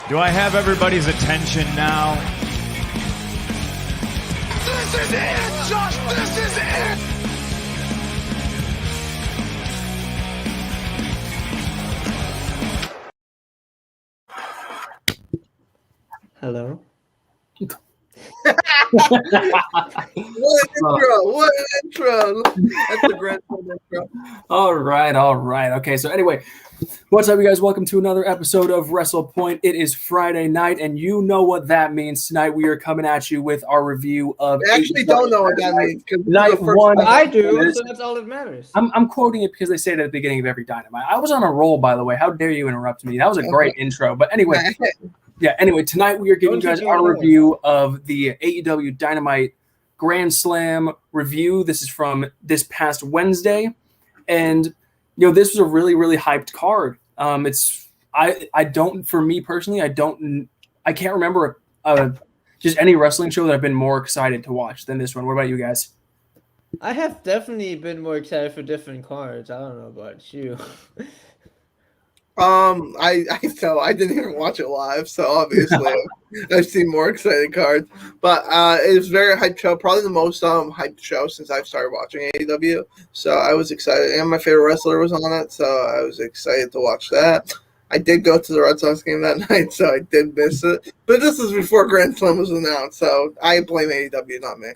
Do I have everybody's attention now? This is it, Josh! This is it! Hello. What an intro! What an intro! That's a great intro. All right. Okay, so anyway, what's up, you guys? Welcome to another episode of WrestlePoint. It is Friday night, and you know what that means. Tonight, we are coming at you with our review of. I actually don't know what that means. Night one. I do, so that's all that matters. I'm quoting it because they say it at the beginning of every Dynamite. I was on a roll, by the way. How dare you interrupt me? That was a great intro. But anyway. Yeah, anyway, tonight we are giving you guys our review of the AEW Dynamite Grand Slam review. This is from this past Wednesday. And, you know, this was a really, really hyped card. For me personally, I can't remember just any wrestling show that I've been more excited to watch than this one. What about you guys? I have definitely been more excited for different cards. I don't know about you. I didn't even watch it live, so obviously I've seen more exciting cards. But it was a very hyped show, probably the most hyped show since I've started watching AEW. So I was excited, and my favorite wrestler was on it, so I was excited to watch that. I did go to the Red Sox game that night, so I did miss it. But this was before Grand Slam was announced, so I blame AEW, not me.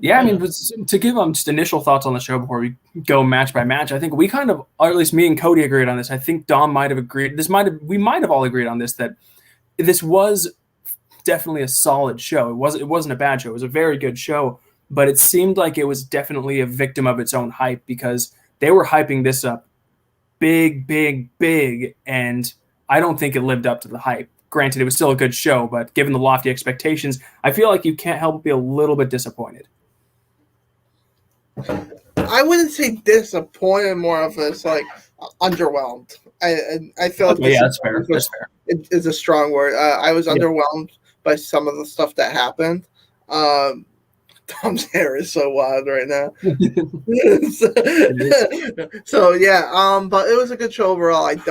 Yeah, I mean, to give just initial thoughts on the show before we go match by match, I think we kind of, or at least me and Cody agreed on this. I think Dom might have agreed. We might have all agreed on this, that this was definitely a solid show. It wasn't a bad show. It was a very good show, but it seemed like it was definitely a victim of its own hype because they were hyping this up big, and I don't think it lived up to the hype. Granted, it was still a good show, but given the lofty expectations, I feel like you can't help but be a little bit disappointed. I wouldn't say disappointed, more of this like underwhelmed. I feel like that's fair. That's fair. It's a strong word. I was underwhelmed by some of the stuff that happened. Tom's hair is so wild right now. So yeah, but it was a good show overall. If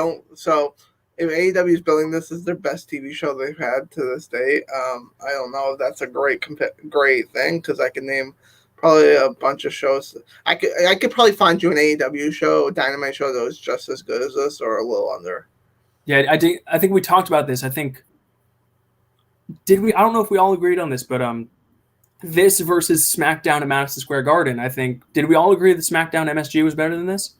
AEW is billing this as their best TV show they've had to this date, I don't know if that's a great thing because I can name probably a bunch of shows. I could probably find you an AEW show, Dynamite show that was just as good as this or a little under. Yeah, I think we talked about this. Did we? I don't know if we all agreed on this, but this versus SmackDown at Madison Square Garden. Did we all agree that SmackDown MSG was better than this?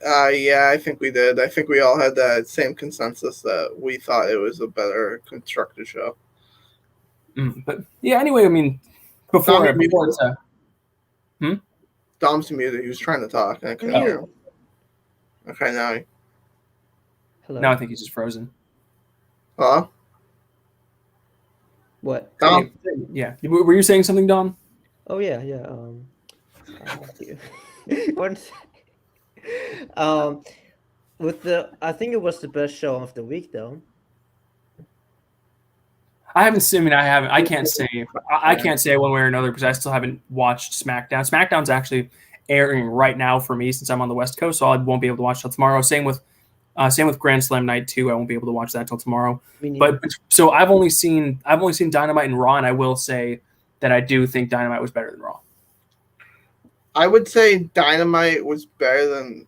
Yeah, I think we did. I think we all had that same consensus that we thought it was a better constructed show. But yeah, anyway, I mean, before it's Dom's muted. He was trying to talk. And I couldn't hear him. Okay, now. Hello. Now I think he's just frozen. Hello? What? Dom? Yeah. Were you saying something, Dom? Oh yeah. I think it was the best show of the week, though. I haven't seen. I can't say. I can't say one way or another because I still haven't watched SmackDown. SmackDown's actually airing right now for me since I'm on the West Coast, so I won't be able to watch till tomorrow. Same with Grand Slam night 2. I won't be able to watch that till tomorrow. But so I've only seen Dynamite and Raw, and I will say that I do think Dynamite was better than Raw. I would say Dynamite was better than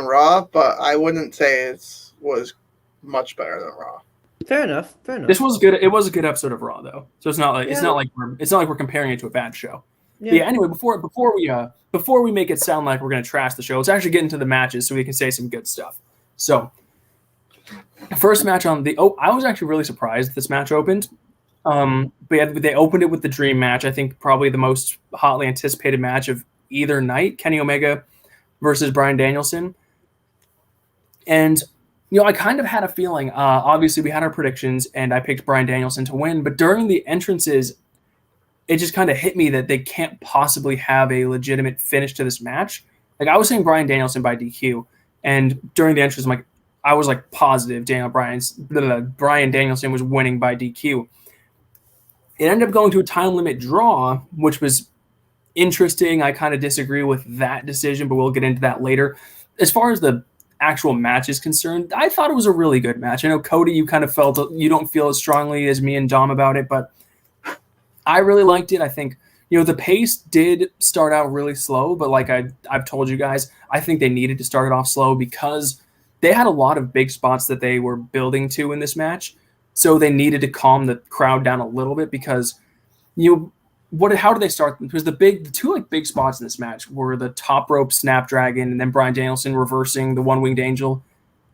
Raw, but I wouldn't say it was much better than Raw. Fair enough. This was good. It was a good episode of Raw, though. So it's not like we're comparing it to a bad show. Yeah. Anyway, before we make it sound like we're going to trash the show, let's actually get into the matches so we can say some good stuff. So, first match on I was actually really surprised this match opened. But yeah, they opened it with the Dream match. I think probably the most hotly anticipated match of either night: Kenny Omega versus Brian Danielson. And I kind of had a feeling. Obviously, we had our predictions, and I picked Brian Danielson to win. But during the entrances, it just kind of hit me that they can't possibly have a legitimate finish to this match. Like I was saying, Brian Danielson by DQ, and during the entrance, I was positive Brian Danielson was winning by DQ. It ended up going to a time limit draw, which was interesting. I kind of disagree with that decision, but we'll get into that later. As far as the actual match is concerned, I thought it was a really good match. I know, Cody, you kind of you don't feel as strongly as me and Dom about it, but I really liked it. I think, the pace did start out really slow, but like I've told you guys, I think they needed to start it off slow because they had a lot of big spots that they were building to in this match. So they needed to calm the crowd down a little bit because, how did they start? Because the two big spots in this match were the top rope Snapdragon and then Brian Danielson reversing the one-winged angel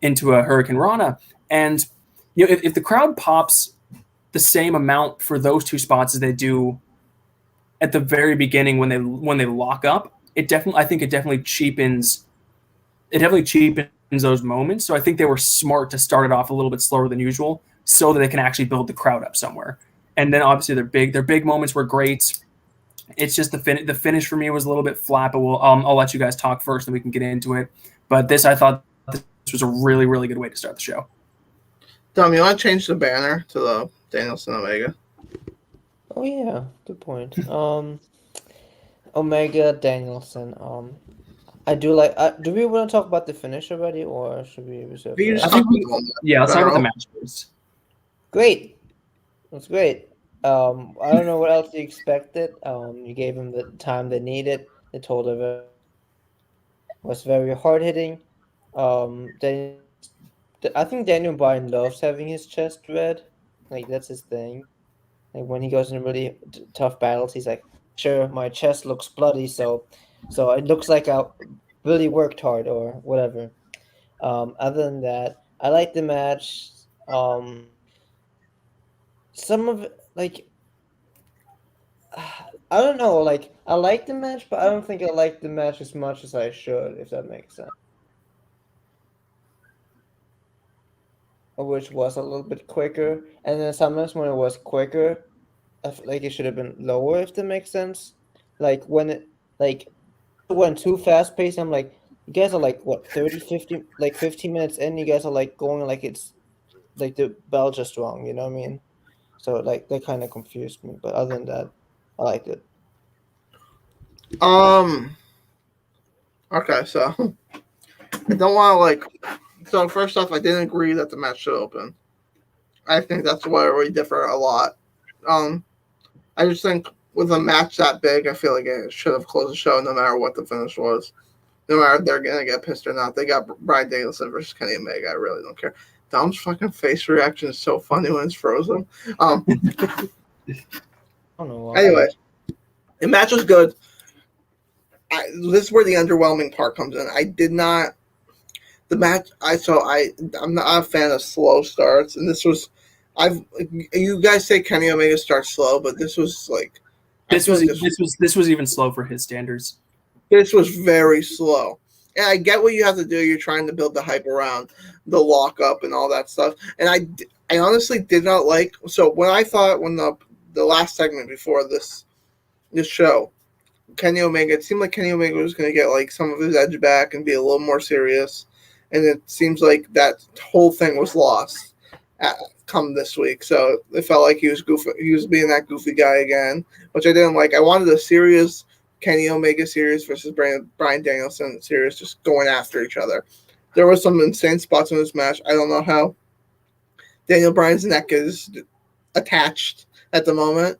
into a Hurricane Rana. And if the crowd pops the same amount for those two spots as they do at the very beginning when they lock up, I think it definitely cheapens those moments. So I think they were smart to start it off a little bit slower than usual so that they can actually build the crowd up somewhere. And then obviously their big moments were great. It's just the finish for me was a little bit flat, but I'll let you guys talk first and we can get into it. But I thought this was a really, really good way to start the show. Dom, you want to change the banner to the Danielson Omega? Oh yeah, good point. Omega Danielson. I do like. Do we want to talk about the finish already, or should we reserve? Let's talk about the match first. Great. That's great. I don't know what else you expected. You gave him the time they needed. They told him it was very hard hitting. I think Daniel Bryan loves having his chest red. Like that's his thing. Like when he goes in really tough battles, he's like, "Sure, my chest looks bloody, so it looks like I really worked hard or whatever." Other than that, I like the match. Some of it, like, I don't know, like, I like the match, but I don't think I like the match as much as I should, if that makes sense. Which was a little bit quicker, and then sometimes when it was quicker, I feel like it should have been lower, if that makes sense. Like, when it went too fast paced, I'm like, you guys are like, what, 30, 50, like 15 minutes in, you guys are like going like it's, like the bell just wrong, you know what I mean? So like that kind of confused me, but other than that, I liked it. Okay, so I don't want to So first off, I didn't agree that the match should open. I think that's where we differ a lot. I just think with a match that big, I feel like it should have closed the show no matter what the finish was. No matter if they're gonna get pissed or not. They got Brian Danielson versus Kenny Omega. I really don't care. Dom's fucking face reaction is so funny when it's frozen. I don't know why. Anyway, the match was good. This is where the underwhelming part comes in. I did not. The match. I'm not a fan of slow starts, and this was. You guys say Kenny Omega starts slow, but this was like. This was even slow for his standards. This was very slow. And I get what you have to do. You're trying to build the hype around the lockup and all that stuff. And I honestly did not like. So when the last segment before this show, Kenny Omega, it seemed like Kenny Omega was going to get like some of his edge back and be a little more serious. And it seems like that whole thing was lost come this week. So it felt like he was goofy. He was being that goofy guy again, which I didn't like. I wanted a serious Kenny Omega series versus Brian Danielson series, just going after each other. There were some insane spots in this match. I don't know how Daniel Bryan's neck is attached at the moment.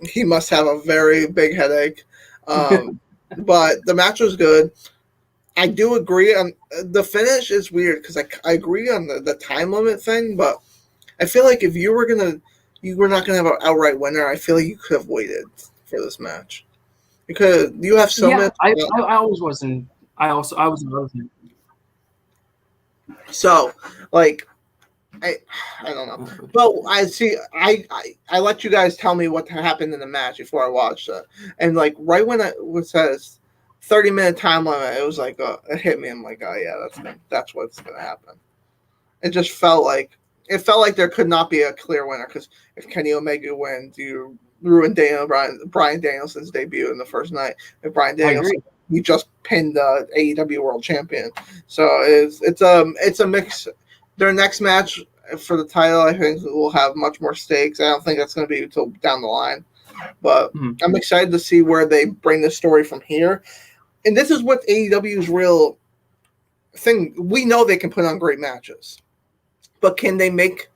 He must have a very big headache. But the match was good. I do agree on the finish is weird because I agree on the time limit thing, but I feel like if you were not gonna have an outright winner, I feel like you could have waited for this match. Because you have so many. I always wasn't. I wasn't. So, like, I don't know. Well, I see. I let you guys tell me what happened in the match before I watched it, and like right when it says 30-minute time limit, it was like it hit me. I'm like, oh yeah, that's what's gonna happen. It just felt like there could not be a clear winner because if Kenny Omega wins, you ruined Brian Danielson's debut in the first night. If Brian Danielson, he just pinned the AEW World Champion. So it's a mix. Their next match for the title, I think, will have much more stakes. I don't think that's going to be until down the line. But I'm excited to see where they bring the story from here. And this is what AEW's real thing. We know they can put on great matches, but can they make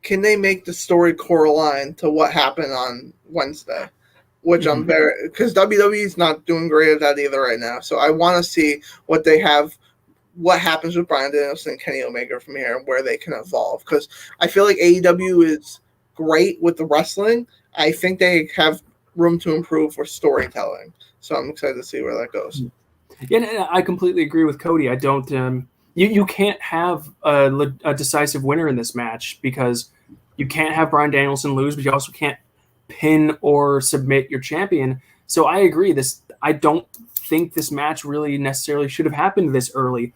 the story correlate to what happened on Wednesday? Which I'm very, because WWE is not doing great at that either right now. So I want to see what they have, what happens with Brian Danielson and Kenny Omega from here, and where they can evolve. Because I feel like AEW is great with the wrestling. I think they have room to improve for storytelling. So I'm excited to see where that goes. Yeah, and I completely agree with Cody. I don't. You can't have a decisive winner in this match because you can't have Brian Danielson lose, but you also can't pin or submit your champion. So I agree. I don't think this match really necessarily should have happened this early.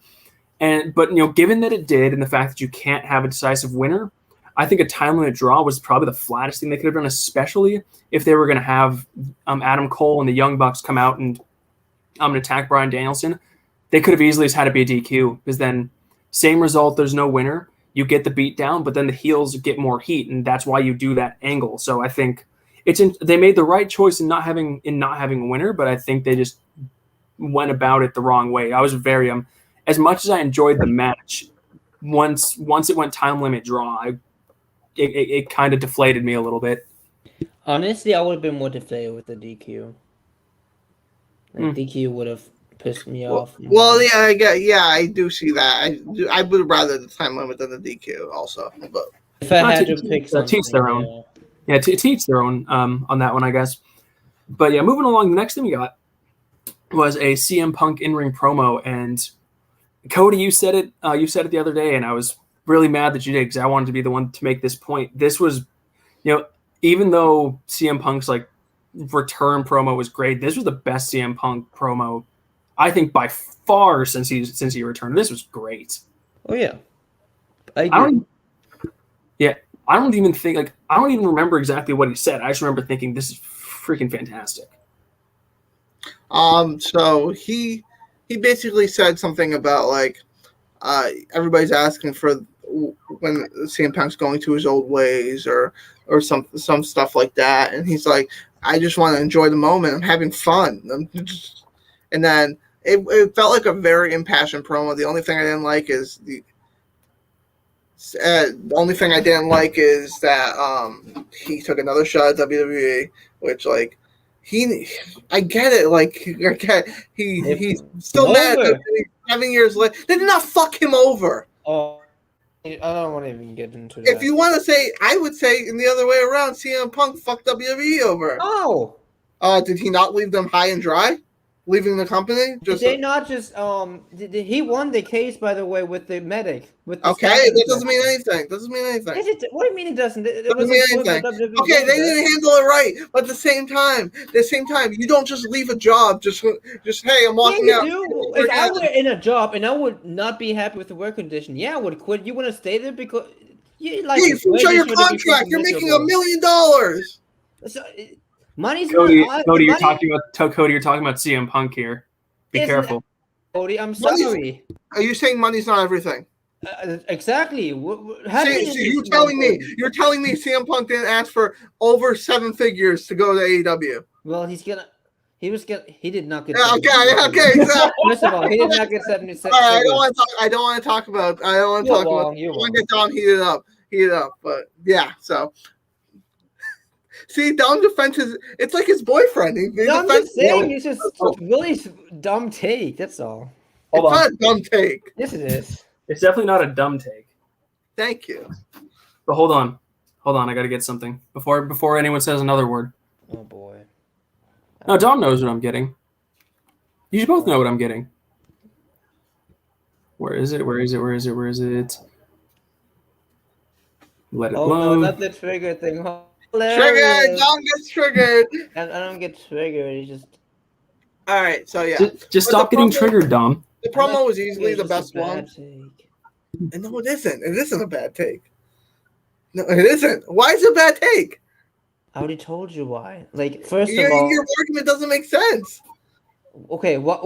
But given that it did, and the fact that you can't have a decisive winner, I think a time limit draw was probably the flattest thing they could have done, especially if they were going to have Adam Cole and the Young Bucks come out and attack Brian Danielson. They could have easily just had it be a DQ, because then same result, there's no winner. You get the beat down, but then the heels get more heat, and that's why you do that angle. So I think they made the right choice in not having a winner, but I think they just went about it the wrong way. I was very as much as I enjoyed the match, once it went time limit draw, it kind of deflated me a little bit. Honestly, I would have been more deflated with the DQ. DQ would have pissed me off. Well, yeah, I do see that. I would rather the time limit than the DQ also. But if I had to pick something, teach their own. Yeah, teach their own on that one, I guess. But yeah, moving along, the next thing we got was a CM Punk in-ring promo, and Cody, you said it the other day, and I was really mad that you did, because I wanted to be the one to make this point. This was, even though CM Punk's return promo was great, this was the best CM Punk promo, I think, by far since he returned. This was great. Oh yeah, I don't even think I don't even remember exactly what he said. I just remember thinking this is freaking fantastic. So he basically said something about everybody's asking for when CM Punk's going to his old ways or some stuff like that, and he's like, I just want to enjoy the moment. I'm having fun. And then it felt like a very impassioned promo. The only thing I didn't like is that he took another shot at WWE, which I get it. He's still mad that 7 years later. They did not fuck him over. Oh, I don't want to even get into that. If you want to say, I would say in the other way around, CM Punk fucked WWE over. Oh. Did he not leave them high and dry? Leaving the company? Did they not just he won the case, by the way, with the medic. Okay, that doesn't mean anything. What do you mean it doesn't? It doesn't mean anything. Okay, they didn't handle it right, but at the same time, you don't just leave a job just hey, I'm walking out. If I were in a job and I would not be happy with the work condition, I would quit. You want to stay there because you show your contract. You're making $1 million. So, money's Cody, not. Cody, you're talking about CM Punk here. Be careful. Cody, I'm sorry. Are you saying money's not everything? Exactly. You're telling me CM Punk didn't ask for over 7 figures to go to AEW? Well, he did not get. Okay. Exactly. First of all, he did not get 76. All right, I don't want to talk about. I want to get Dom heated up. But yeah, so. See, Dom defenses. It's like his boyfriend. I'm just saying, it's just really dumb take. That's all. It's not a dumb take. Yes, it is. It's definitely not a dumb take. Thank you. But hold on. I got to get something before anyone says another word. Oh boy. No, Dom knows what I'm getting. You should both know what I'm getting. Where is it? Let it load. No, not the trigger thing. Triggered. Dom gets triggered. I don't get triggered. It's just. All right. So yeah. Just stop getting triggered, Dom. The promo was easily the best one. And no, it isn't. It isn't a bad take. No, it isn't. Why is it a bad take? I already told you why. First of all, your argument doesn't make sense. Okay. Why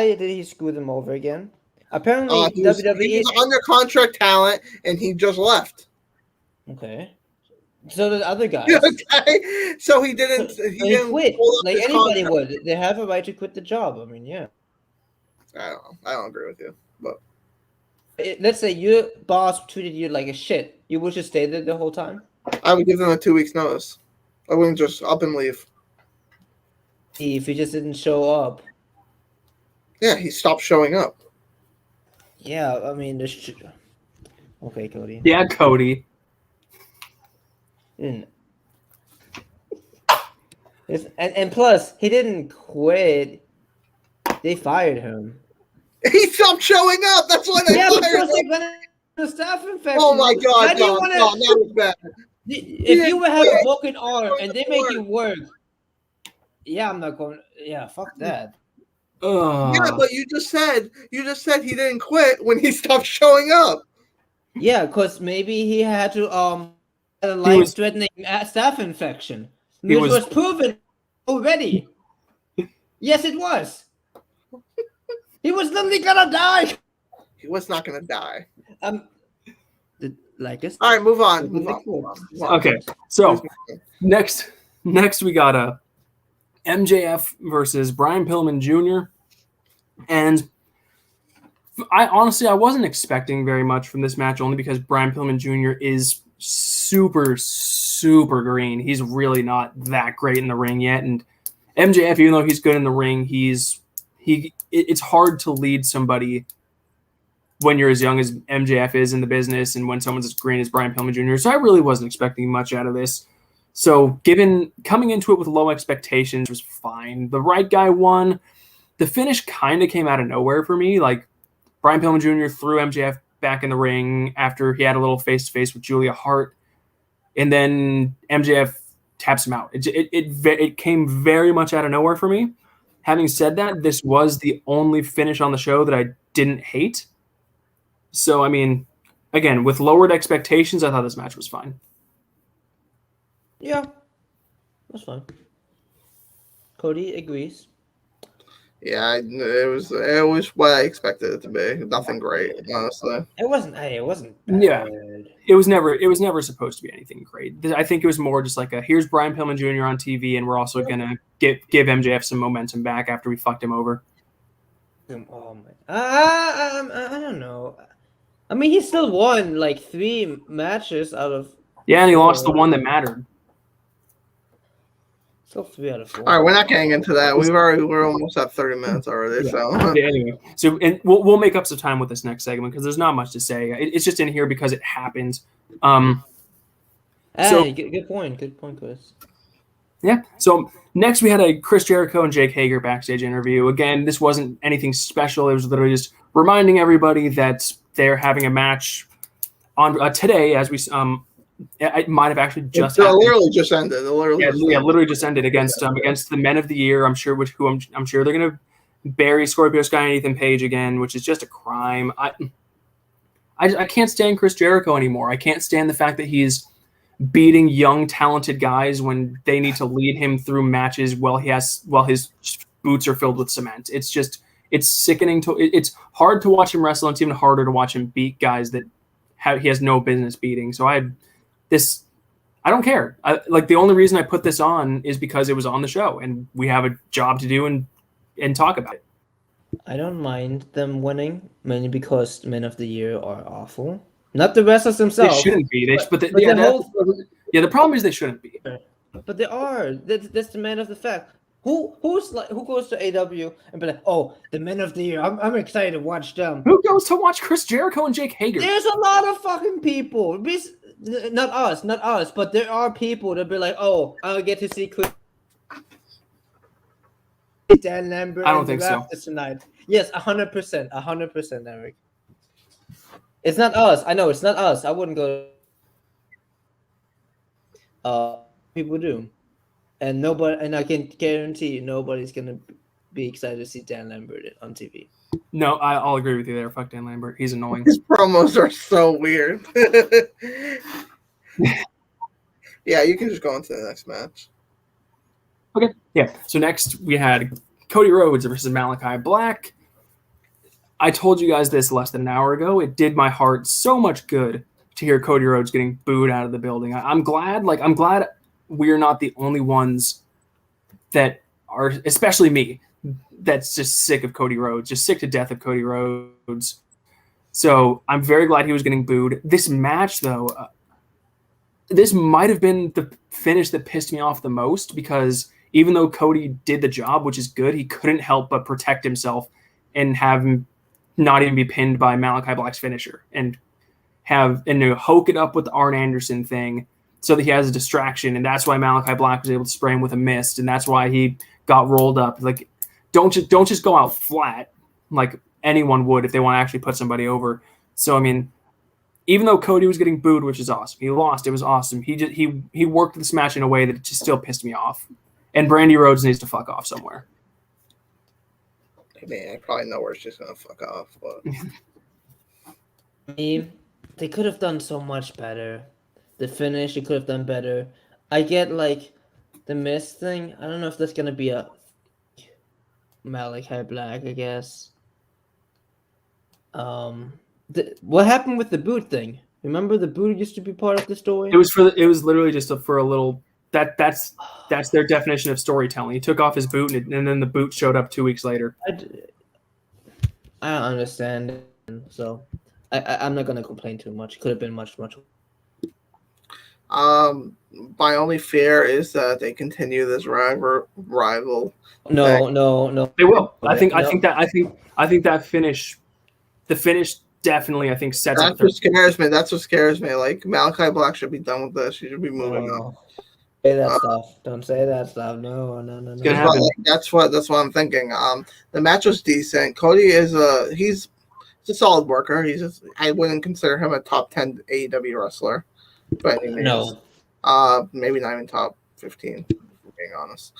did he screw them over again? Apparently, WWE he's under contract talent, and he just left. Okay. So the other guys. Okay. So he didn't. He didn't quit. Anybody would. They have a right to quit the job. I mean, yeah. I don't know. I don't agree with you. But Let's say your boss treated you like a shit. You would just stay there the whole time? I would give them a 2 weeks notice. I wouldn't just up and leave. If he just didn't show up. Yeah, he stopped showing up. Yeah, I mean, okay, Cody. Yeah, Cody. And plus, he didn't quit. They fired him. He stopped showing up. That's why they fired because him. they got a staph infection. Oh my God! How do you wanna, no, that was bad. If you would have a broken arm and they make you work, yeah, I'm not going. Yeah, fuck that. Yeah, but you just said he didn't quit when he stopped showing up. Yeah, because maybe he had to had a life-threatening staph infection, which was proven already. Yes, it was. He was literally gonna die. He was not gonna die. Like us. All right, move on. Okay, so next we got a MJF versus Brian Pilman Jr. And I wasn't expecting very much from this match, only because Brian Pilman Jr. is super, super green. He's really not that great in the ring yet. And MJF, even though he's good in the ring, it's hard to lead somebody when you're as young as MJF is in the business and when someone's as green as Brian Pilman Jr. So I really wasn't expecting much out of this. So coming into it with low expectations was fine. The right guy won. The finish kind of came out of nowhere for me. Like, Brian Pillman Jr. threw MJF back in the ring after he had a little face-to-face with Julia Hart, and then MJF taps him out. It came very much out of nowhere for me. Having said that, this was the only finish on the show that I didn't hate. So, I mean, again, with lowered expectations, I thought this match was fine. Yeah, that's fine. Cody agrees. Yeah, it was what I expected it to be. Nothing great, honestly. It wasn't bad. Yeah, it was never supposed to be anything great. I think it was more just like here's Brian Pillman Jr. on TV, and we're also gonna give MJF some momentum back after we fucked him over. Oh my! I don't know. I mean, he still won like 3 matches out of. Yeah, and he lost the one that mattered. Still 3 out of 4. All right, we're not getting into that. We're almost at 30 minutes already. Yeah. So yeah, anyway, and we'll make up some time with this next segment because there's not much to say. It's just in here because it happened. Good point. Good point, Chris. Yeah. So next we had a Chris Jericho and Jake Hager backstage interview. Again, this wasn't anything special. It was literally just reminding everybody that they're having a match on today, as we it might have actually just literally just ended. Literally just ended against the Men of the Year. I'm sure I'm sure they're gonna bury Scorpio Sky and Ethan Page again, which is just a crime. I can't stand Chris Jericho anymore. I can't stand the fact that he's beating young, talented guys when they need to lead him through matches while his boots are filled with cement. It's sickening it's hard to watch him wrestle, and it's even harder to watch him beat guys that he has no business beating. So I don't care. The only reason I put this on is because it was on the show, and we have a job to do and talk about it. I don't mind them winning, mainly because Men of the Year are awful. Not the wrestlers themselves. They shouldn't be. The problem is they shouldn't be. But they are. That's the man of the fact. Who goes to AEW and be like, oh, the Men of the Year? I'm excited to watch them. Who goes to watch Chris Jericho and Jake Hager? There's a lot of fucking people. Not us, but there are people that be like, oh, I'll get to see Chris. Dan Lambert. I don't think so. Tonight. Yes, 100%, Eric. It's not us. I know it's not us. I wouldn't go. People do, and I can guarantee you, nobody's gonna be excited to see Dan Lambert on TV. No, I'll agree with you there. Fuck Dan Lambert. He's annoying. His promos are so weird. Yeah, you can just go into the next match. Okay. Yeah. So next we had Cody Rhodes versus Malachi Black. I told you guys this less than an hour ago. It did my heart so much good to hear Cody Rhodes getting booed out of the building. I'm glad we're not the only ones that are, especially me, that's just sick of Cody Rhodes, just sick to death of Cody Rhodes. So I'm very glad he was getting booed. This match, though, this might have been the finish that pissed me off the most, because even though Cody did the job, which is good, he couldn't help but protect himself and have him not even be pinned by Malachi Black's finisher, and hoke it up with the Arn Anderson thing so that he has a distraction, and that's why Malachi Black was able to spray him with a mist, and that's why he got rolled up. Like, don't just go out flat like anyone would if they want to actually put somebody over. So I mean, even though Cody was getting booed, which is awesome, he lost. It was awesome. He worked this match in a way that it just still pissed me off. And Brandy Rhodes needs to fuck off somewhere. I mean, I probably know where she's gonna fuck off, but they could have done so much better. The finish, they could have done better. I get like the mist thing. I don't know if that's gonna be a Malachi Black, I guess. What happened with the boot thing? Remember the boot used to be part of the story? It was literally just for a little. That's their definition of storytelling. He took off his boot, and then the boot showed up 2 weeks later. I don't understand, so I'm not gonna complain too much. It could have been much. My only fear is that they continue this rival. No. They will. I think that finish. The finish definitely, I think, sets up. That's what scares me. Like, Malachi Black should be done with this. He should be moving on. Say that stuff. Don't say that stuff. No. That's what I'm thinking. The match was decent. Cody is he's a solid worker. I wouldn't consider him a top 10 AEW wrestler, but no. Maybe not even top 15. If we're being honest.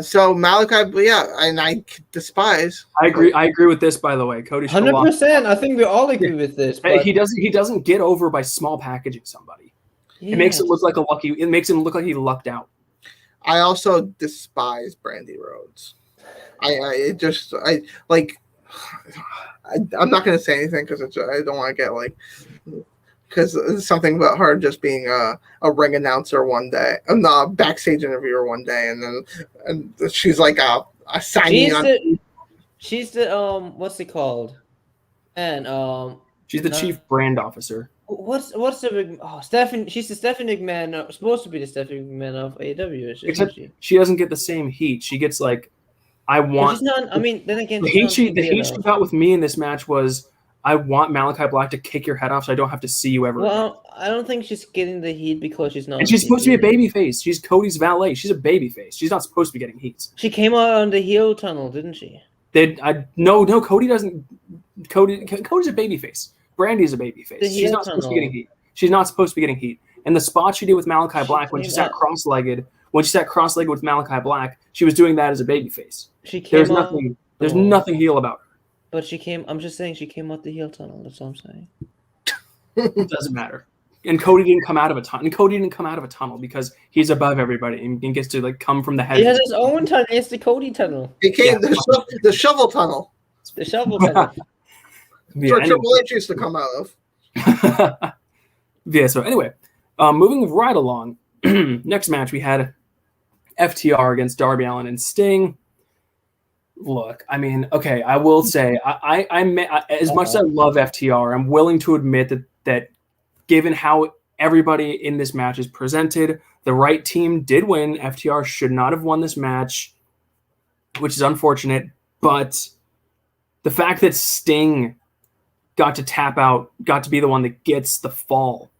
So Malachi, yeah, and I despise. I agree with this, by the way. Cody 100%. I think we all agree with this. But he doesn't get over by small packaging somebody. Yeah. It makes it look like It makes him look like he lucked out. I also despise Brandy Rhodes. I'm not gonna say anything because I don't want to get like. Because it's something about her just being a ring announcer one day, a backstage interviewer one day, and she's like a signing. She's the what's it called? And she's the chief brand officer. What's the big? Oh, Stephanie. She's the Stephanie McMahon. Supposed to be the Stephanie McMahon of AEW. Except she doesn't get the same heat. She gets like, I want. She's not. I mean, then again, the heat she got with me in this match was, I want Malachi Black to kick your head off so I don't have to see you ever. Well, I don't think she's getting the heat because she's not. And she's supposed to be a babyface. She's Cody's valet. She's a babyface. She's not supposed to be getting heat. She came out on the heel tunnel, didn't she? No, Cody doesn't. Cody's a babyface. Brandy's a babyface. She's not supposed to be getting heat. She's not supposed to be getting heat. And the spot she did with Malachi Black when she sat cross-legged with Malachi Black, she was doing that as a babyface. There's nothing heel about her. But I'm just saying she came out the heel tunnel. That's all I'm saying. It doesn't matter. And Cody didn't come out of a tunnel. Because he's above everybody and gets to like come from the head. He has his own tunnel. It's the Cody tunnel. He came the shovel tunnel. The shovel tunnel. For Triple H used to come out of. Yeah. So anyway, moving right along. Next match we had FTR against Darby Allin and Sting. Look, I mean, okay, I will say, I as much as I love FTR, I'm willing to admit that given how everybody in this match is presented, the right team did win. FTR should not have won this match, which is unfortunate. But the fact that Sting got to tap out, got to be the one that gets the fall.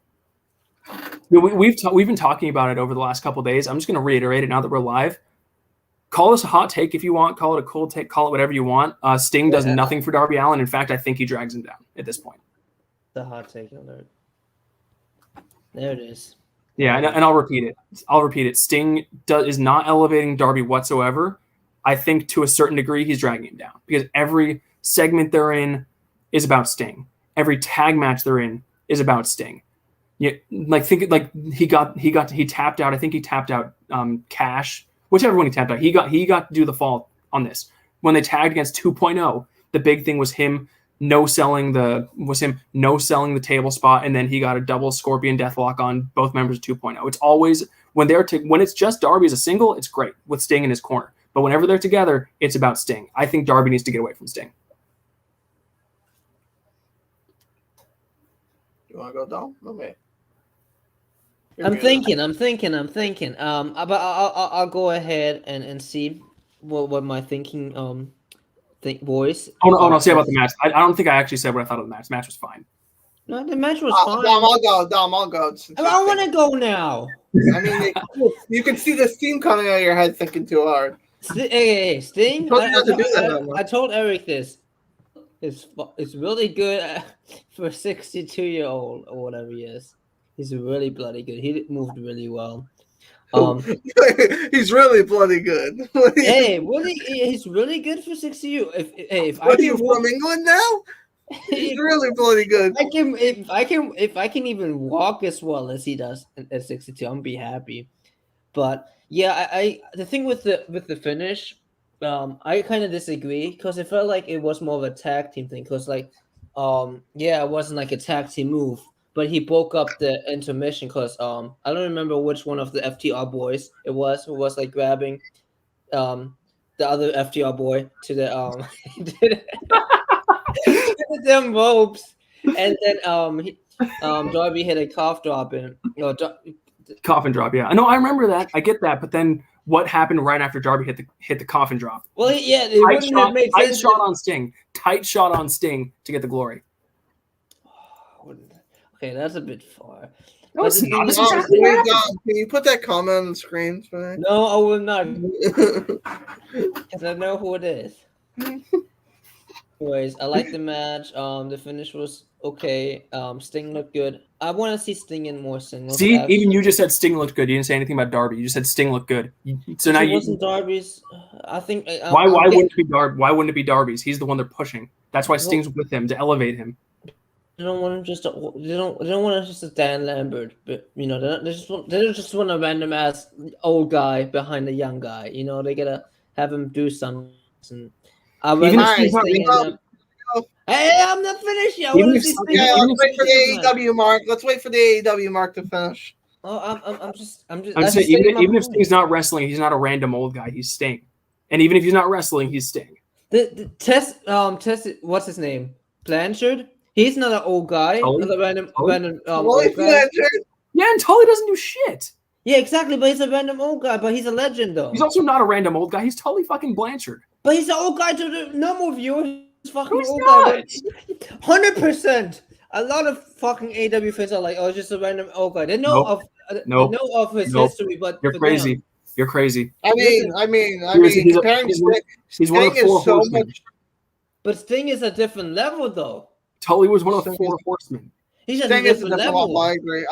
We've been talking about it over the last couple of days. I'm just going to reiterate it now that we're live. Call this a hot take if you want. Call it a cool take. Call it whatever you want. Sting does nothing for Darby Allin. In fact, I think he drags him down at this point. The hot take alert. There it is. Yeah, and I'll repeat it. Sting is not elevating Darby whatsoever. I think to a certain degree he's dragging him down because every segment they're in is about Sting. Every tag match they're in is about Sting. Yeah, he tapped out. I think he tapped out Cash. Whichever one he tapped out, he got to do the fall on this. When they tagged against 2.0, the big thing was him no selling the table spot, and then he got a double Scorpion Deathlock on both members of 2.0. It's always when it's just Darby as a single, it's great with Sting in his corner. But whenever they're together, it's about Sting. I think Darby needs to get away from Sting. You want to go down? Okay. I'm thinking. But I'll go ahead and see what my thinking voice. Oh no! Say about the match. I don't think I actually said what I thought of the match. The match was fine. No, the match was fine. Dom, I'll go. I want to go now. I mean, you can see the steam coming out of your head thinking too hard. Hey, Sting. I told Eric this. It's really good for a 62-year-old or whatever he is. He's really bloody good. He moved really well. He's really bloody good. Hey, he's really good for 60. If Are you from England now? He's really bloody good. If I can even walk as well as he does at 62, I'm be happy. But yeah, I the thing with the finish, I kind of disagree because it felt like it was more of a tag team thing. Because it wasn't like a tag team move, but he broke up the intermission because I don't remember which one of the FTR boys it was who was like grabbing the other FTR boy to the them ropes, and then Darby hit a coffin drop. Yeah, I know. I remember that. I get that. But then what happened right after Darby hit the coffin drop? Well, yeah, it wouldn't have made sense. Tight shot on Sting to get the glory. Okay, that's a bit far. No, it's not. Can you put that comment on the screen for me? No, I will not. Because I know who it is. Anyways, I like the match. The finish was okay. Sting looked good. I want to see Sting in more singles. See, even you just said Sting looked good. You didn't say anything about Darby. You just said Sting looked good. So now wasn't Darby's. I think. Why wouldn't it be Darby? Why wouldn't it be Darby's? He's the one they're pushing. That's why Sting's with him to elevate him. They don't want him just. They don't want him just a Dan Lambert, but they just want a random ass old guy behind a young guy. They gotta have him do something. Hey, I'm not finished yet. Let's wait for the AEW mark. Let's wait for the AEW mark to finish. Oh, I'm just. Even if Sting's not wrestling, he's not a random old guy. He's Sting, and even if he's not wrestling, he's Sting. The Test. What's his name? Blanchard. He's not an old guy. Another random old guy. Yeah, and Tully doesn't do shit. Yeah, exactly. But he's a random old guy. But he's a legend, though. He's also not a random old guy. He's Tully fucking Blanchard. But he's an old guy to the normal viewers. Fucking Who's old not? guy. 100%. A lot of fucking AEW fans are like, "Oh, it's just a random old guy." They know of his history, but you're crazy. You're crazy. I mean, comparing he's one of the four horsemen. But Sting is a different level, though. Tully was one of the four horsemen. He's a different level. I agree.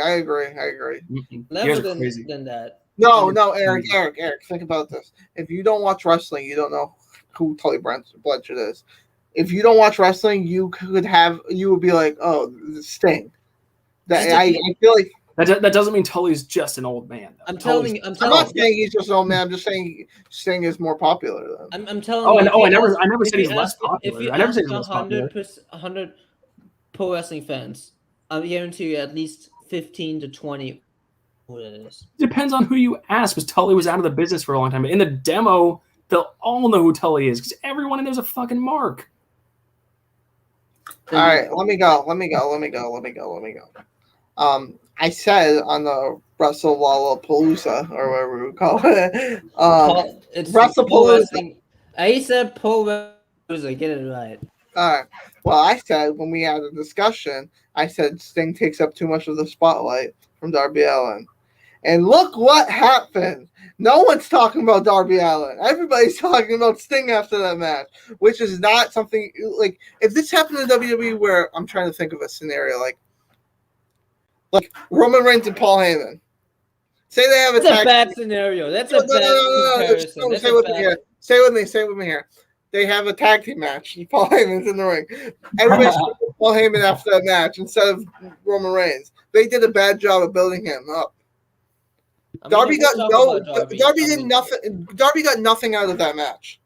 Mm-hmm. Level than that. No, Eric, think about this. If you don't watch wrestling, you don't know who Tully Blanchard is. If you don't watch wrestling, you would be like, oh, Sting. I feel like that doesn't mean Tully's just an old man. I'm telling you. I'm not saying he's just an old man. I'm just saying Sting is more popular than. I'm telling you. I never said he's less popular. I never said he's less popular. 100 pro wrestling fans, I guarantee you at least 15 to 20 who it is. Depends on who you ask, because Tully was out of the business for a long time. But in the demo, they'll all know who Tully is, because everyone in there's a fucking mark. All right, let me go. I said on the WrestlePalooza, or whatever we call it. It's WrestlePalooza. I said Palooza. Get it right. All right. Well, I said when we had a discussion, I said Sting takes up too much of the spotlight from Darby Allin. And look what happened. No one's talking about Darby Allin. Everybody's talking about Sting after that match, which is not something like if this happened in WWE where I'm trying to think of a scenario like Roman Reigns and Paul Heyman. Say they have a That's a bad scenario. That's a bad comparison. Stay with me here. They have a tag team match. Paul Heyman's in the ring. Everybody's Paul Heyman after that match instead of Roman Reigns. They did a bad job of building him up. Darby got nothing. Darby got nothing out of that match,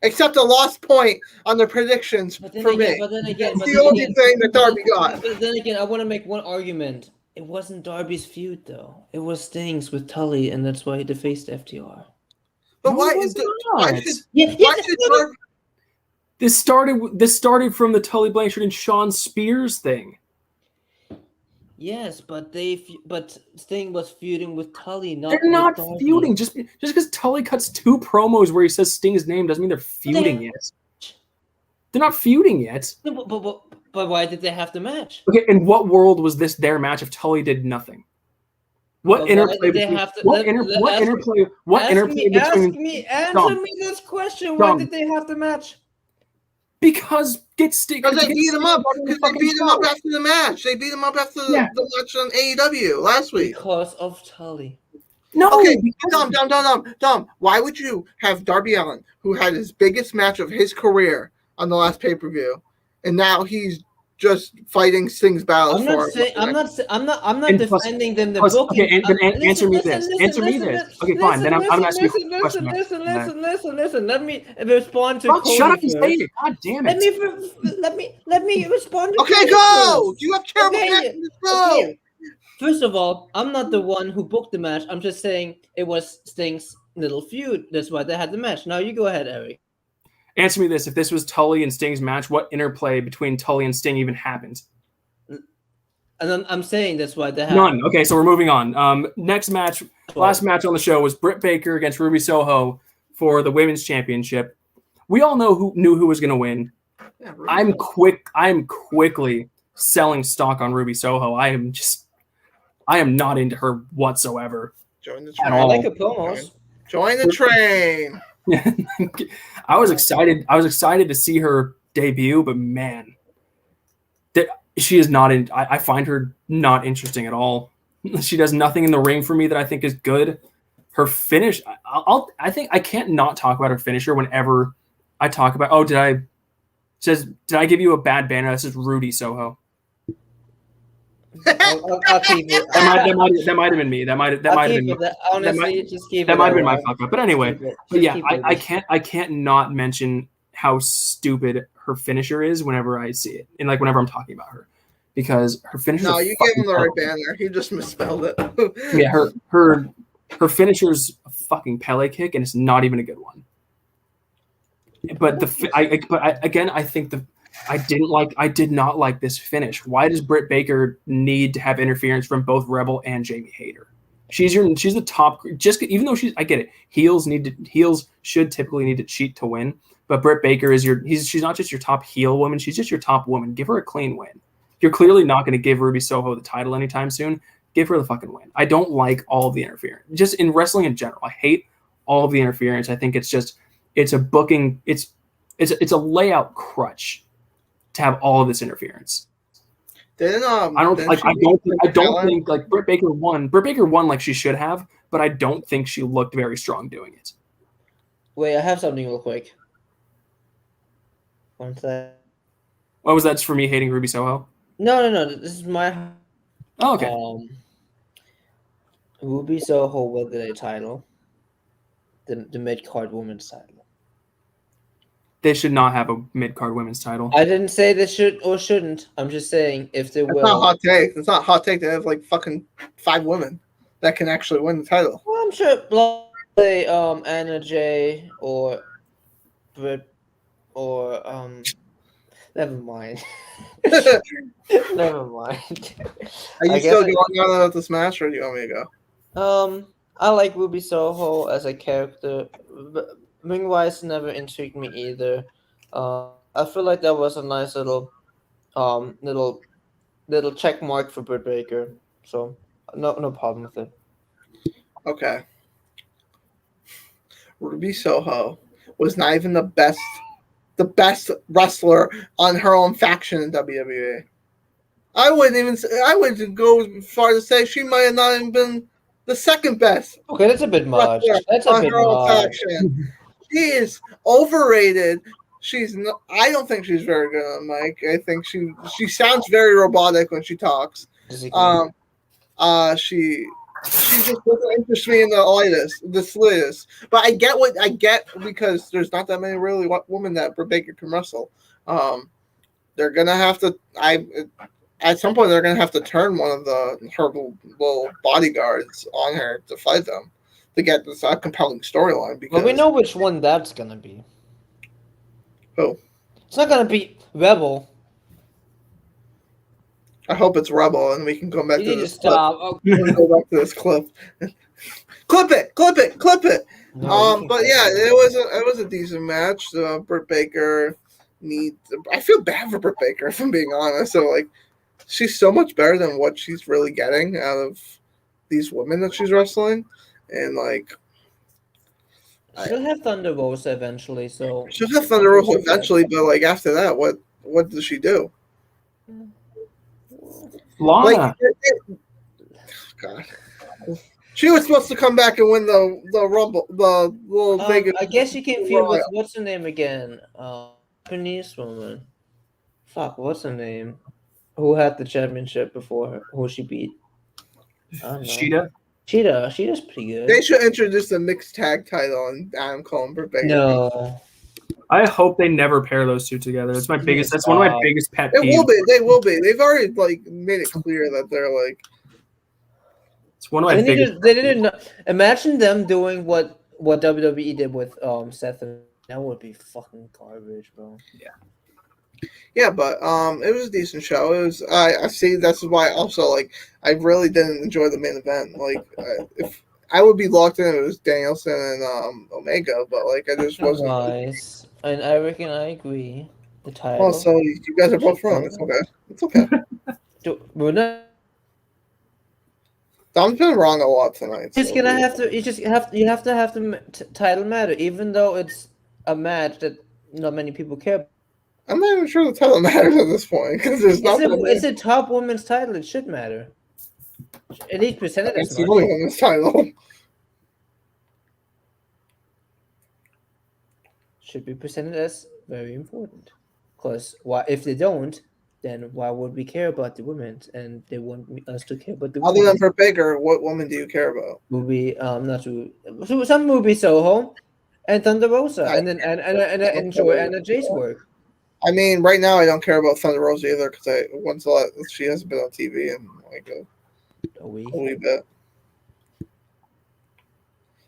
except a lost point on the predictions for me. But then again, that's the only thing that Darby got. But then again, I want to make one argument. It wasn't Darby's feud though. It was Sting's with Tully, and that's why he defaced FTR. But No, why? it was Why not. should, Yeah, why should Darby? This started from the Tully Blanchard and Sean Spears thing. Yes, but Sting was feuding with Tully, not They're not with Darby. feuding. Just because Tully cuts 2 promos where he says Sting's name doesn't mean they're feuding yet. They're not feuding yet. No, but why did they have the match? Okay, in what world was this their match if Tully did nothing? What But interplay why did they between have to- what let- inter- let- what ask- interplay what Ask interplay me, between answer Dom. me this question. Why Dom. did they have the match? Because get Sting Because they beat him up. fucking Because they beat him show. up after the match. They beat him up after Yeah. the match on AEW last week. Because of Tully. No, Okay, because- Dom. Why would you have Darby Allin, who had his biggest match of his career on the last pay-per-view, and now he's just fighting Sting's battles I'm for not it? saying I'm not And plus- defending them. The plus- booking. okay, and then answer me this. Answer me this. Okay, fine. Then I'm gonna ask you a question. Listen. Let me respond to Fuck, Cody shut up and first. say it. God damn it. Let me respond to Okay, Cody go! first. You have terrible Okay, connections. Go! okay. First of all, I'm not the one who booked the match. I'm just saying it was Sting's little feud. That's why they had the match. Now you go ahead, Eric. Answer me this. If this was Tully and Sting's match, what interplay between Tully and Sting even happened? And I'm saying that's why they had None. Okay, so we're moving on. Next match, last match on the show was Britt Baker against Ruby Soho for the Women's Championship. We all knew who was going to win. Yeah, I'm quickly selling stock on Ruby Soho. I am not into her whatsoever. Join the At train. I all. like her promos. Join the train. I was excited to see her debut, but man, she is not in. I find her not interesting at all. She does nothing in the ring for me that I think is good. Her finish, I think I can't not talk about her finisher whenever I talk about. Oh, did I give you a bad banner? This is Rudy Soho. I'll keep it. That might have been me. That might have been. Honestly, just keep it. That might have been my alright. fuck up. But anyway, Keep it. but Just yeah, keep it. I can't not mention how stupid her finisher is whenever I see it, and like whenever I'm talking about her, because her finisher. No, you gave him the right banner. He just misspelled it. Yeah, her finisher's a fucking Pele kick, and it's not even a good one. But I think I did not like this finish. Why does Britt Baker need to have interference from both Rebel and Jamie Hayter? She's the top. Just even though I get it. Heels should typically need to cheat to win. But Britt Baker is she's not just your top heel woman. She's just your top woman. Give her a clean win. You're clearly not going to give Ruby Soho the title anytime soon. Give her the fucking win. I don't like all of the interference. Just in wrestling in general, I hate all of the interference. I think it's a booking. It's a layout crutch to have all of this interference. I don't think like Britt Baker won. Britt Baker won like she should have, but I don't think she looked very strong doing it. Wait, I have something real quick. One sec. What was that for me hating Ruby Soho? No. This is my. Oh, okay. Ruby Soho with the title, the mid card women's title. They should not have a mid card women's title. I didn't say they should or shouldn't. I'm just saying if they will. It's not a hot take. It's not a hot take to have like fucking 5 women that can actually win the title. Well, I'm sure say Anna Jay or Britt or never mind. Never mind. Are you still going on about this match, or do you want me to go? I like Ruby Soho as a character. Ring-wise, never intrigued me either. I feel like that was a nice little check mark for Britt Baker. So no problem with it. Okay. Ruby Soho was not even the best wrestler on her own faction in WWE. I wouldn't go as far to say she might have not even been the second best. Okay, that's a bit much. That's a bit much. She is overrated. She's not, I don't think she's very good on mic. I think she sounds very robotic when she talks. She just doesn't interest me in the slightest. But I get because there's not that many really women that Britt Baker can wrestle. They're gonna have to. At some point they're gonna have to turn one of her little bodyguards on her to fight them. to get this compelling storyline. Because Well, we know which one that's gonna be. Who? It's not gonna be Rebel. I hope it's Rebel, and we can go back You to need to this clip. stop. Oh, Go back to this clip. Clip it. no, you But can't yeah, do it was a decent match. Britt Baker I feel bad for Britt Baker, if I'm being honest. So like, she's so much better than what she's really getting out of these women that she's wrestling, and like. She'll have Thunder Rosa eventually, so She'll have Thunder Rosa eventually, but like after that, what does she do? Lana. Like, God. She was supposed to come back and win the Rumble, the little Vegas. I guess you can feel with what's her name again? Japanese woman. Fuck, what's her name? Who had the championship before her? Who she beat? I don't know. Sheeta's pretty good. They should introduce the mixed tag title and Adam Cole and Britt Baker. No. I hope they never pair those two together. That's my biggest. That's one of my biggest pet peeves. They will be. They've already like made it clear that they're like. It's one of my biggest. They didn't imagine them doing what WWE did with Seth. That would be fucking garbage, bro. Yeah. Yeah, but it was a decent show. It was. I see. That's why also like I really didn't enjoy the main event. Like if I would be locked in, it was Danielson and Omega, but like I just wasn't. Nice. And I reckon I agree. The title. Oh, so you guys are both wrong. It's okay. It's okay. We're not. Dom's been wrong a lot tonight. It's gonna have to. You have to have the title matter, even though it's a match that not many people care about. I'm not even sure the title matters at this point because there's nothing. It's a top women's title. It should matter. At least presented as it's the only women's title. Should be presented as very important. Because if they don't, then why would we care about the women? And they want us to care about the women. Other than for Baker, what woman do you care about? Some movie Soho and Thunder Rosa, and enjoy Anna Jay's work. I mean, right now I don't care about Thunder Rosa either because she hasn't been on TV in like a wee bit.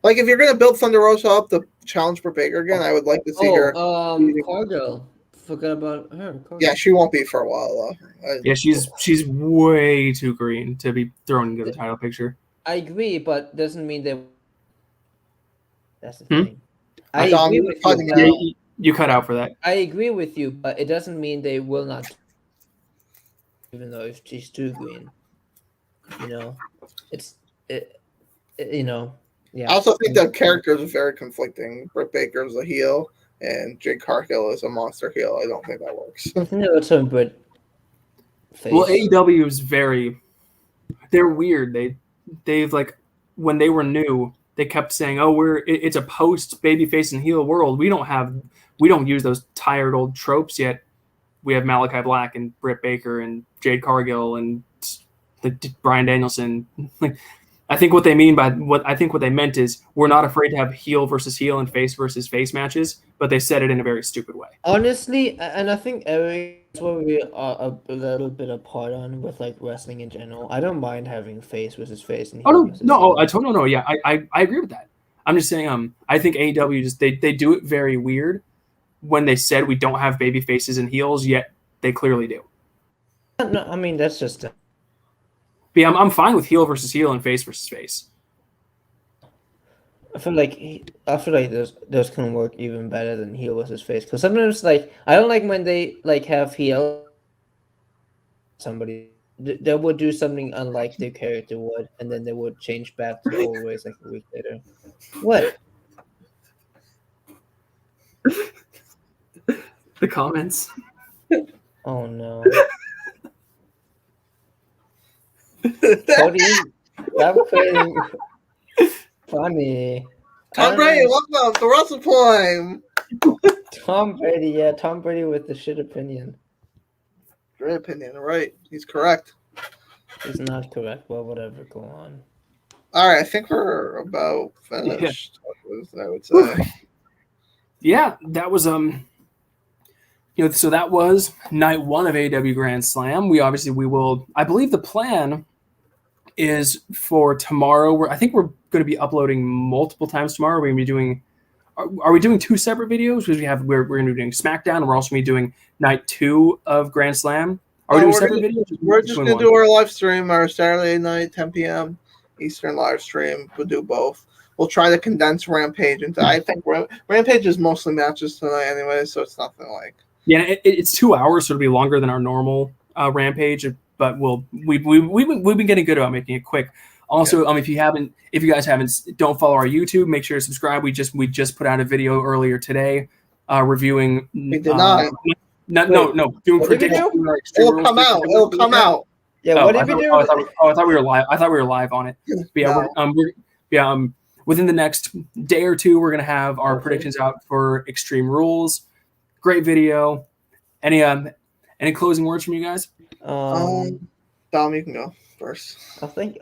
Like if you're gonna build Thunder Rosa up to challenge for Baker again, I would like to see her. Cargill. Forgot about her. Cargill. Yeah, she won't be for a while though. Yeah, she's way too green to be thrown into the title picture. I agree, but doesn't mean they. That's the thing. I agree with you. You cut out for that. I agree with you, but it doesn't mean they will not. Even though if she's too green, yeah. I also think the characters are very conflicting. Britt Baker's a heel, and Jade Cargill is a monster heel. I don't think that works. No, it's on Britt. Well, AEW is they're weird. They've like when they were new, they kept saying, "Oh, it's a post babyface and heel world. We don't use those tired old tropes yet. We have Malachi Black and Britt Baker and Jade Cargill and Brian Danielson." I think what they meant is we're not afraid to have heel versus heel and face versus face matches, but they said it in a very stupid way. Honestly, and I think that's what we are a little bit apart on with like wrestling in general. I don't mind having face versus face and heel versus heel. Yeah, I agree with that. I'm just saying, I think AEW just they do it very weird when they said we don't have baby faces and heels, yet they clearly do. No, I mean that's just. But yeah, I'm fine with heel versus heel and face versus face. I feel like those can work even better than heel versus face because sometimes like I don't like when they like have heel. Somebody they would do something unlike their character would, and then they would change back to old ways like a week later. What? The comments. Oh no. Cody, I'm crazy. Funny. Tom Brady, welcome to WrestlePoint. Tom Brady with the shit opinion. Great opinion, right? He's correct. He's not correct. Well, whatever. Go on. All right, I think we're about finished. Yeah. I would say. Yeah, that was so that was night one of AEW Grand Slam. We will. I believe the plan is for tomorrow. I think we're going to be uploading multiple times tomorrow. We're going to be doing. Are we doing 2 separate videos? Because we're going to be doing SmackDown, and we're also going to be doing night 2 of Grand Slam. Are we doing separate videos? We're just going to do our live stream, our Saturday night, 10 p.m. Eastern live stream. We'll do both. We'll try to condense Rampage into. I think Rampage is mostly matches tonight anyway, so it's nothing like. Yeah, it's 2 hours, so it'll be longer than our normal Rampage. But we've been getting good about making it quick. Also, if you guys haven't, don't follow our YouTube. Make sure to subscribe. We just put out a video earlier today, reviewing. We did not. No, doing predictions. It'll come out. It'll come out. Yeah. What did we do? I thought we were live. I thought we were live on it. But yeah, within the next day or two, we're gonna have our predictions out for Extreme Rules. Great video. Any closing words from you guys? Dom, you can go first. I think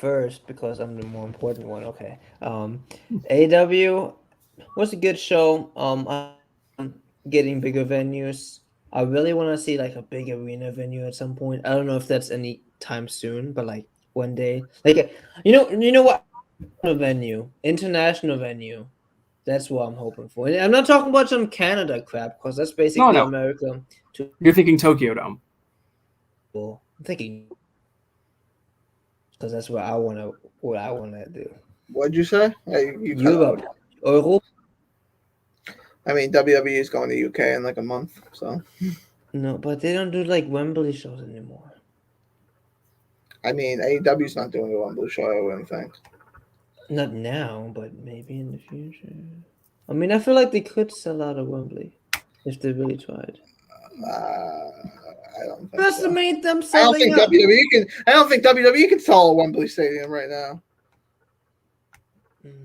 first because I'm the more important one. Okay. AEW was a good show. I'm getting bigger venues. I really want to see like a big arena venue at some point. I don't know if that's any time soon, but like one day, like you know what, international venue. That's what I'm hoping for. And I'm not talking about some Canada crap because that's basically America. You're thinking Tokyo Dome. I'm thinking because that's what I want to do. What'd you say? Europe. Europe. I mean, WWE is going to UK in like a month, so. No, but they don't do like Wembley shows anymore. I mean, AEW's not doing a Wembley show, I wouldn't think. Not now, but maybe in the future. I mean, I feel like they could sell out of Wembley if they really tried. I don't think That's so. the main them I selling don't think WWE can sell a Wembley Stadium right now.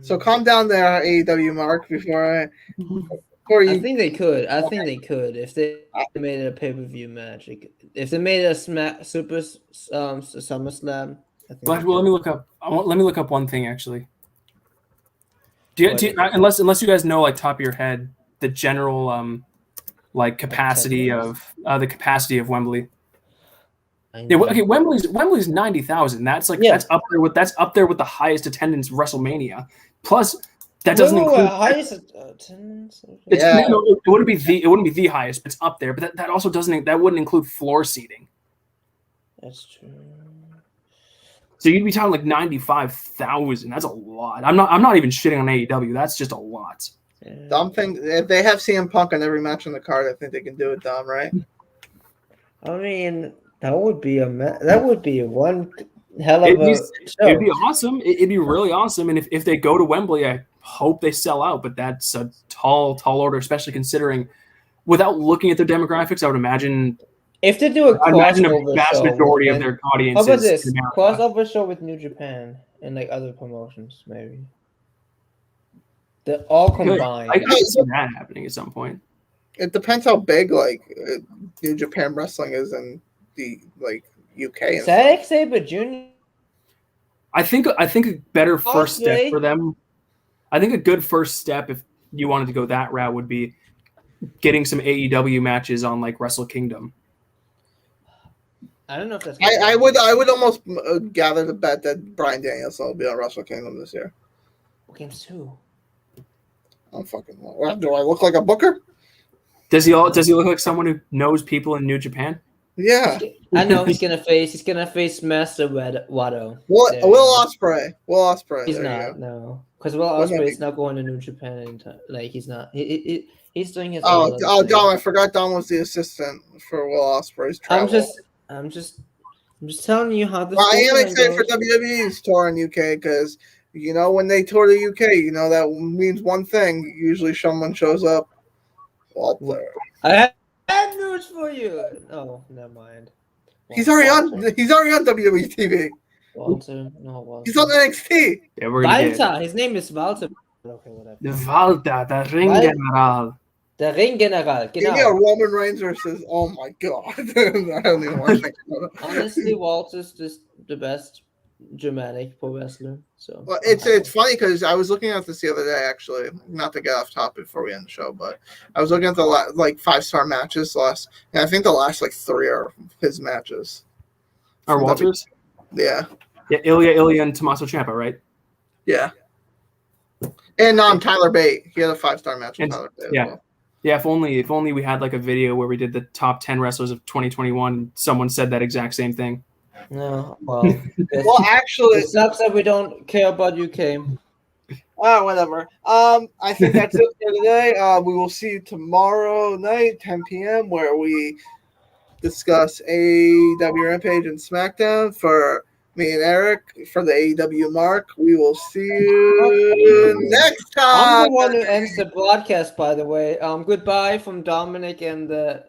So calm down there, AEW Mark, before you. I think they could. If they made it a pay-per-view match. If they made a Super SummerSlam. Well, let me look up. Let me look up one thing actually. Unless you guys know like top of your head the general like capacity of Wembley. Yeah, okay. Wembley's 90,000. That's like that's up there with the highest attendance WrestleMania. Plus, that doesn't include highest attendance. It wouldn't be the highest, but it's up there. But that also wouldn't include floor seating. That's true. So you'd be talking like 95,000. That's a lot. I'm not even shitting on AEW. That's just a lot. Yeah. Dom think if they have CM Punk on every match on the card, I think they can do it, Dom. Right? I mean, that would be one hell of a show. It'd be awesome. It'd be really awesome. And if they go to Wembley, I hope they sell out. But that's a tall order, especially considering without looking at their demographics, I would imagine. If they do a vast majority of their audience. How about this crossover show with New Japan and like other promotions, maybe? They're all combined. I could see that happening at some point. It depends how big like New Japan Wrestling is in the like UK. Zack Sabre Jr. I think a better first step for them. I think a good first step if you wanted to go that route would be getting some AEW matches on like Wrestle Kingdom. I don't know if that's. I would almost gather the bet that Brian Danielson will be on Wrestle Kingdom this year. Against who? I'm fucking. Do I look like a booker? Does he look like someone who knows people in New Japan? Yeah. I know he's gonna face Master Wato. Will Ospreay. He's not, no. Because Will Ospreay's not going to New Japan anytime. Like he's not. He's doing his. Dom! I forgot Dom was the assistant for Will Ospreay's travel. I'm just telling you how this. I am excited for WWE's tour in UK because when they tour the UK, that means one thing. Usually, someone shows up. Walter. I have news for you. Oh, never mind. He's already on WWE TV. Walter. He's on NXT. Yeah, we're gonna Walter. His name is Walter. Okay, whatever. Walter, the Ring General. The Ring General. Give me a Roman Reigns versus. Oh my god! I don't even want to think about it. Honestly, Walter's just the best Germanic pro wrestler. So well, it's funny because I was looking at this the other day. Actually, not to get off topic before we end the show, but I was looking at the 5-star matches and I think the last 3 are his matches. Are Walters? Yeah. Yeah, Ilya, and Tommaso Ciampa, right? Yeah. And Tyler Bate. He had a 5-star match with Tyler Bate yeah. as well. Yeah, if only we had like a video where we did the top 10 wrestlers of 2021. Someone said that exact same thing. No, well, Well, actually, it sucks that we don't care about UK. Whatever. I think that's it for today. We will see you tomorrow night, 10 p.m., where we discuss AEW Rampage and SmackDown for me and Eric for the AEW mark. We will see you next time. I'm the one who ends the broadcast, by the way. Goodbye from Dominic and the